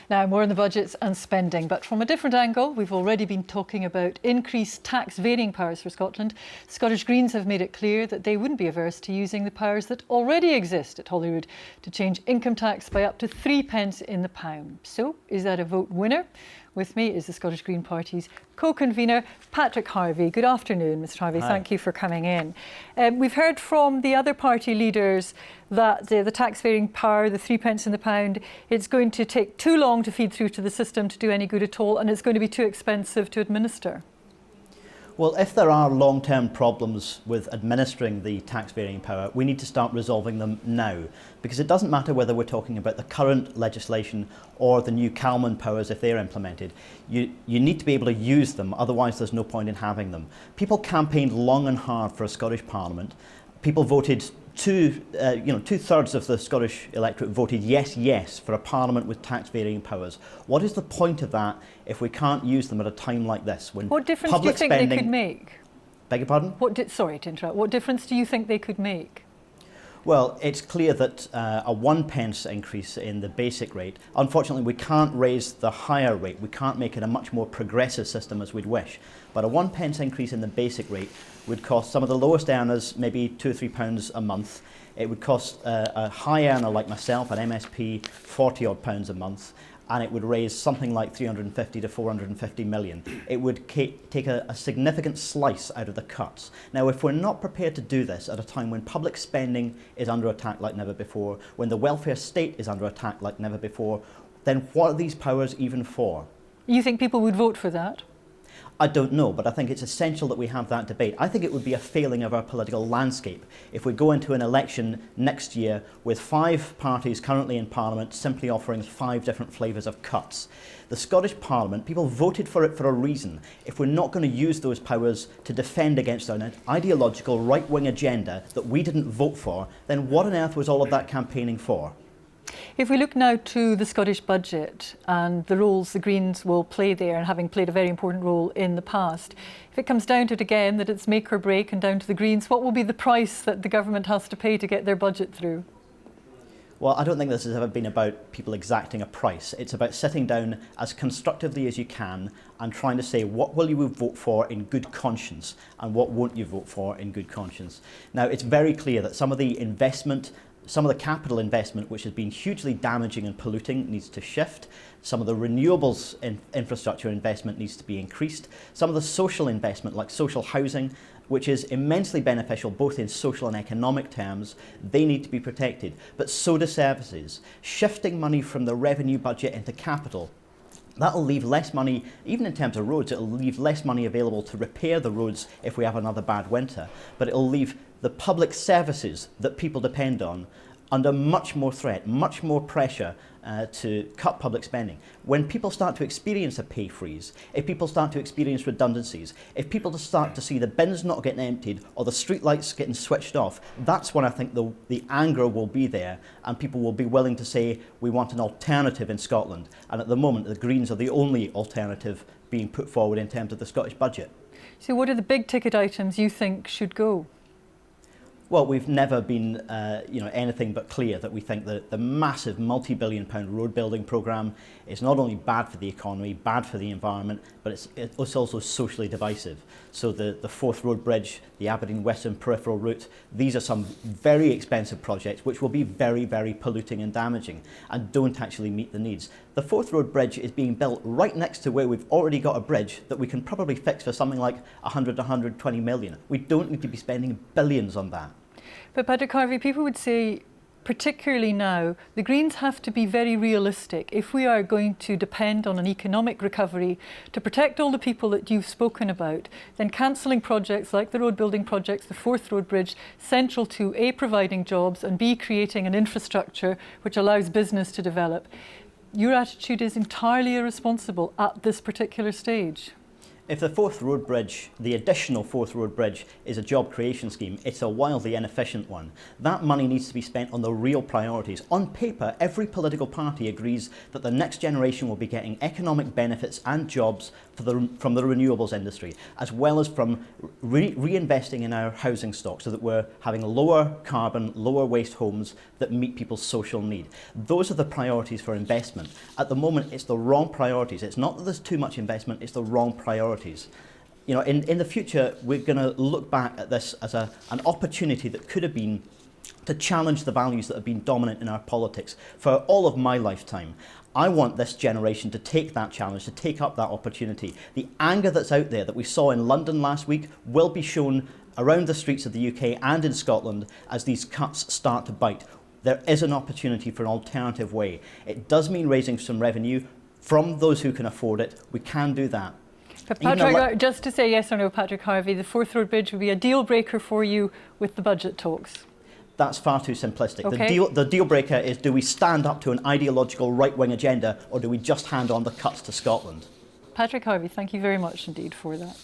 Now, more on the budgets and spending, but from a different angle. We've already been talking about increased tax varying powers for Scotland. Scottish Greens have made it clear that they wouldn't be averse to using the powers that already exist at Holyrood to change income tax by up to 3 pence in the pound. So, is that a vote winner? With me is the Scottish Green Party's co-convener, Patrick Harvie. Good afternoon, Mr Harvie. Hi. Thank you for coming in. We've heard from the other party leaders that the tax varying power, the 3 pence in the pound, it's going to take too long to feed through to the system to do any good at all, and it's going to be too expensive to administer. Well, if there are long-term problems with administering the tax varying power, we need to start resolving them now, because it doesn't matter whether we're talking about the current legislation or the new Calman powers if they're implemented. You need to be able to use them, otherwise there's no point in having them. People campaigned long and hard for a Scottish Parliament. People voted two-thirds of the Scottish electorate voted yes for a parliament with tax varying powers. What is the point of that if we can't use them at a time like this? When what difference do you think they could make? Beg your pardon? Sorry to interrupt. What difference do you think they could make? Well, it's clear that a 1 pence increase in the basic rate, unfortunately we can't raise the higher rate, we can't make it a much more progressive system as we'd wish, but a 1 pence increase in the basic rate would cost some of the lowest earners maybe £2 or £3 a month. It would cost a high earner like myself, an MSP, £40 odd a month, and it would raise something like 350 to 450 million. It would take a significant slice out of the cuts. Now, if we're not prepared to do this at a time when public spending is under attack like never before, when the welfare state is under attack like never before, then what are these powers even for? You think people would vote for that? I don't know, but I think it's essential that we have that debate. I think it would be a failing of our political landscape if we go into an election next year with 5 parties currently in Parliament simply offering 5 different flavours of cuts. The Scottish Parliament, people voted for it for a reason. If we're not going to use those powers to defend against an ideological right-wing agenda that we didn't vote for, then what on earth was all of that campaigning for? If we look now to the Scottish budget and the roles the Greens will play there, and having played a very important role in the past, if it comes down to it again that it's make or break and down to the Greens, what will be the price that the government has to pay to get their budget through? Well, I don't think this has ever been about people exacting a price. It's about sitting down as constructively as you can and trying to say what will you vote for in good conscience and what won't you vote for in good conscience. Now, it's very clear that some of the capital investment, which has been hugely damaging and polluting, needs to shift. Some of the renewables infrastructure investment needs to be increased. Some of the social investment, like social housing, which is immensely beneficial both in social and economic terms, they need to be protected. But so do services. Shifting money from the revenue budget into capital, that'll leave less money, even in terms of roads, it'll leave less money available to repair the roads if we have another bad winter. But it'll leave the public services that people depend on under much more threat, much more pressure to cut public spending. When people start to experience a pay freeze, if people start to experience redundancies, if people start to see the bins not getting emptied or the street lights getting switched off, that's when I think the anger will be there and people will be willing to say we want an alternative in Scotland. And at the moment, the Greens are the only alternative being put forward in terms of the Scottish budget. So what are the big ticket items you think should go? Well, we've never been anything but clear that we think that the massive multi-billion-pound road building programme is not only bad for the economy, bad for the environment, but it's also socially divisive. So the Forth Road Bridge, the Aberdeen Western Peripheral Route, these are some very expensive projects which will be very, very polluting and damaging and don't actually meet the needs. The Forth Road Bridge is being built right next to where we've already got a bridge that we can probably fix for something like 100 to 120 million. We don't need to be spending billions on that. But Patrick Harvie, people would say, particularly now, the Greens have to be very realistic. If we are going to depend on an economic recovery to protect all the people that you've spoken about, then cancelling projects like the road building projects, the Forth Road Bridge, central to A, providing jobs, and B, creating an infrastructure which allows business to develop. Your attitude is entirely irresponsible at this particular stage. If the Forth Road Bridge, the additional Forth Road Bridge, is a job creation scheme, it's a wildly inefficient one. That money needs to be spent on the real priorities. On paper, every political party agrees that the next generation will be getting economic benefits and jobs from the renewables industry, as well as from reinvesting in our housing stock so that we're having lower carbon, lower waste homes that meet people's social need. Those are the priorities for investment. At the moment, it's the wrong priorities. It's not that there's too much investment, it's the wrong priorities. You know, in the future, we're going to look back at this as an opportunity that could have been to challenge the values that have been dominant in our politics for all of my lifetime. I want this generation to take that challenge, to take up that opportunity. The anger that's out there that we saw in London last week will be shown around the streets of the UK and in Scotland as these cuts start to bite. There is an opportunity for an alternative way. It does mean raising some revenue from those who can afford it. We can do that. But Patrick, just to say yes or no, Patrick Harvie, the Forth Road Bridge would be a deal breaker for you with the budget talks. That's far too simplistic. Okay. The deal breaker is, do we stand up to an ideological right-wing agenda, or do we just hand on the cuts to Scotland? Patrick Harvie, thank you very much indeed for that.